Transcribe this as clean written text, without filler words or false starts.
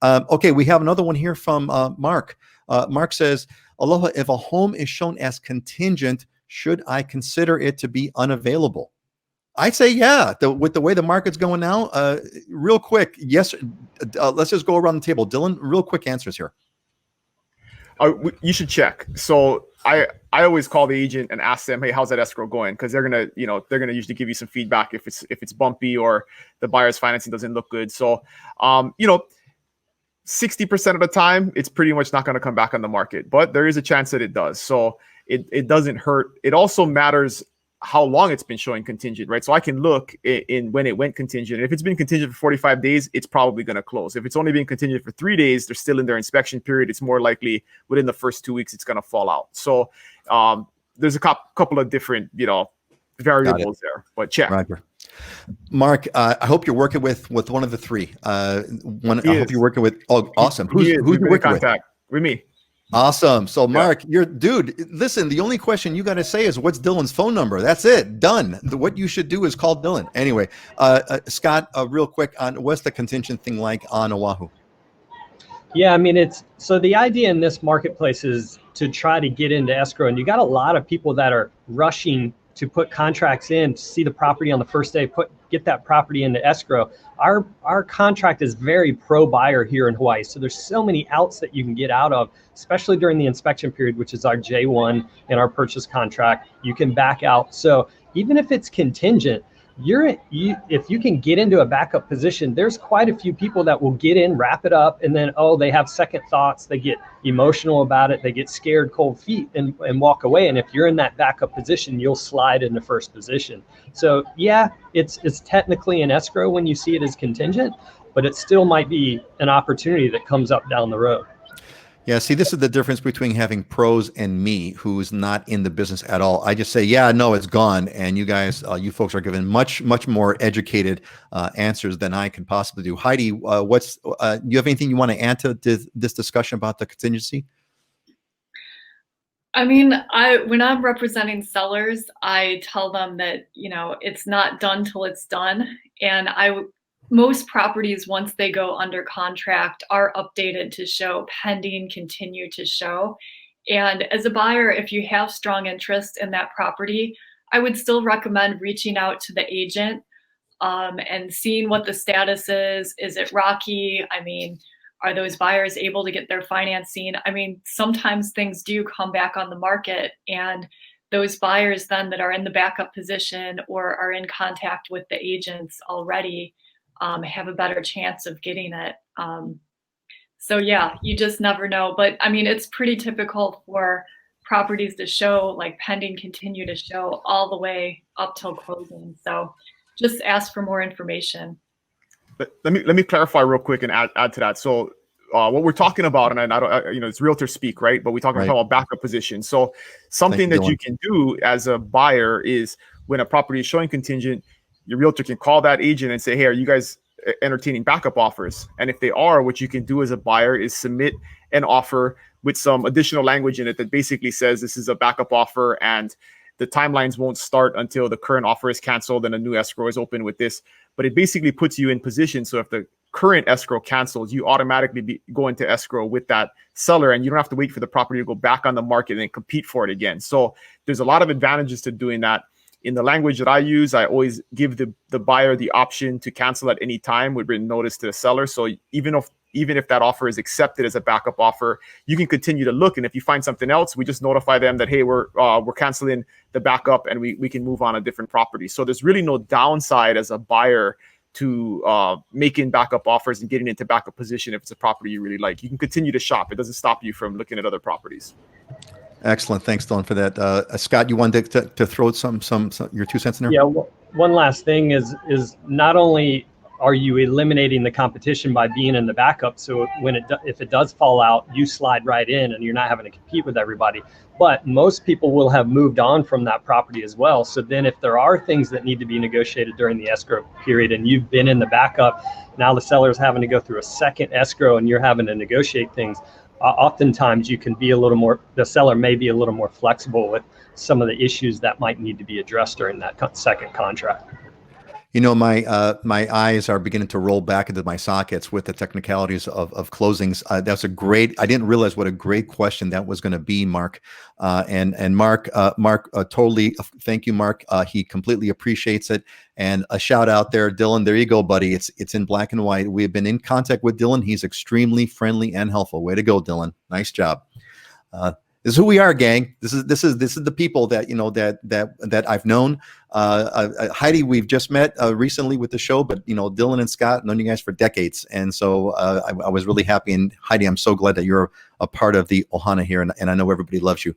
Okay, we have another one here from Mark. Mark says, Aloha, if a home is shown as contingent, should I consider it to be unavailable? I'd say, yeah, with the way the market's going now, real quick, yes. Let's just go around the table. Dylan, real quick answers here. You should check. So I always call the agent and ask them, hey, how's that escrow going? Because they're gonna usually give you some feedback if it's bumpy or the buyer's financing doesn't look good. So 60% of the time, it's pretty much not going to come back on the market, but there is a chance that it does. So it doesn't hurt. It also matters how long it's been showing contingent, right? So I can look in when it went contingent. If it's been contingent for 45 days, it's probably going to close. If it's only been contingent for 3 days, they're still in their inspection period. It's more likely within the first 2 weeks, it's going to fall out. So there's a couple of different, variables there, but check. Right. Mark, I hope you're working with one of the three. I hope you're working with. Oh, awesome. Who's you working with me? Awesome. So Mark, listen, the only question you got to say is what's Dylan's phone number? That's it. Done. What you should do is call Dylan. Anyway, Scott, real quick on what's the contingent thing like on Oahu? Yeah, I mean, so the idea in this marketplace is to try to get into escrow, and you got a lot of people that are rushing to put contracts in to see the property on the first day, get that property into escrow. Our contract is very pro buyer here in Hawaii. So there's so many outs that you can get out of, especially during the inspection period, which is our J1 in our purchase contract. You can back out. So even if it's contingent, if you can get into a backup position, there's quite a few people that will get in, wrap it up, and then, they have second thoughts. They get emotional about it. They get scared, cold feet, and walk away. And if you're in that backup position, you'll slide into first position. So yeah, it's technically an escrow when you see it as contingent, but it still might be an opportunity that comes up down the road. Yeah, see, this is the difference between having pros and me, who's not in the business at all. I just say, yeah, no, it's gone. And you guys, you folks are giving much more educated answers than I can possibly do. Heidi, do you have anything you want to add to this discussion about the contingency? I mean, when I'm representing sellers, I tell them that, it's not done till it's done. And most properties, once they go under contract, are updated to show pending, continue to show. And as a buyer, if you have strong interest in that property, I would still recommend reaching out to the agent and seeing what the status is. Is it rocky? I mean, are those buyers able to get their financing? I mean, sometimes things do come back on the market, and those buyers then that are in the backup position or are in contact with the agents already have a better chance of getting it. So yeah, you just never know. But I mean, it's pretty typical for properties to show like pending, continue to show all the way up till closing. So just ask for more information. Let me clarify real quick and add to that. So what we're talking about, and I don't, it's realtor speak, right? But we're talking about backup position. So something that you can do as a buyer is when a property is showing contingent, your realtor can call that agent and say, hey, are you guys entertaining backup offers? And if they are, what you can do as a buyer is submit an offer with some additional language in it that basically says this is a backup offer and the timelines won't start until the current offer is canceled and a new escrow is open with this. But it basically puts you in position. So if the current escrow cancels, you automatically go into escrow with that seller, and you don't have to wait for the property to go back on the market and compete for it again. So there's a lot of advantages to doing that. In the language that I use, I always give the buyer the option to cancel at any time with written notice to the seller. So even if that offer is accepted as a backup offer, you can continue to look. And if you find something else, we just notify them that, hey, we're canceling the backup and we can move on a different property. So there's really no downside as a buyer to making backup offers and getting into backup position if it's a property you really like. You can continue to shop. It doesn't stop you from looking at other properties. Excellent. Thanks, Dylan, for that. Scott, you wanted to throw some your 2 cents in there? Yeah. One last thing is not only are you eliminating the competition by being in the backup, so if it does fall out, you slide right in and you're not having to compete with everybody. But most people will have moved on from that property as well. So then if there are things that need to be negotiated during the escrow period and you've been in the backup, now the seller's having to go through a second escrow and you're having to negotiate things. Oftentimes you can be the seller may be a little more flexible with some of the issues that might need to be addressed during that second contract. My eyes are beginning to roll back into my sockets with the technicalities of closings. That's a great. I didn't realize what a great question that was going to be, Mark. And Mark, totally. Thank you, Mark. He completely appreciates it. And a shout out there, Dylan. There you go, buddy. It's in black and white. We have been in contact with Dylan. He's extremely friendly and helpful. Way to go, Dylan. Nice job. This is who we are, gang. This is the people that that I've known. Heidi, we've just met recently with the show, but Dylan and Scott, known you guys for decades, and so I was really happy. And Heidi, I'm so glad that you're a part of the Ohana here, and I know everybody loves you.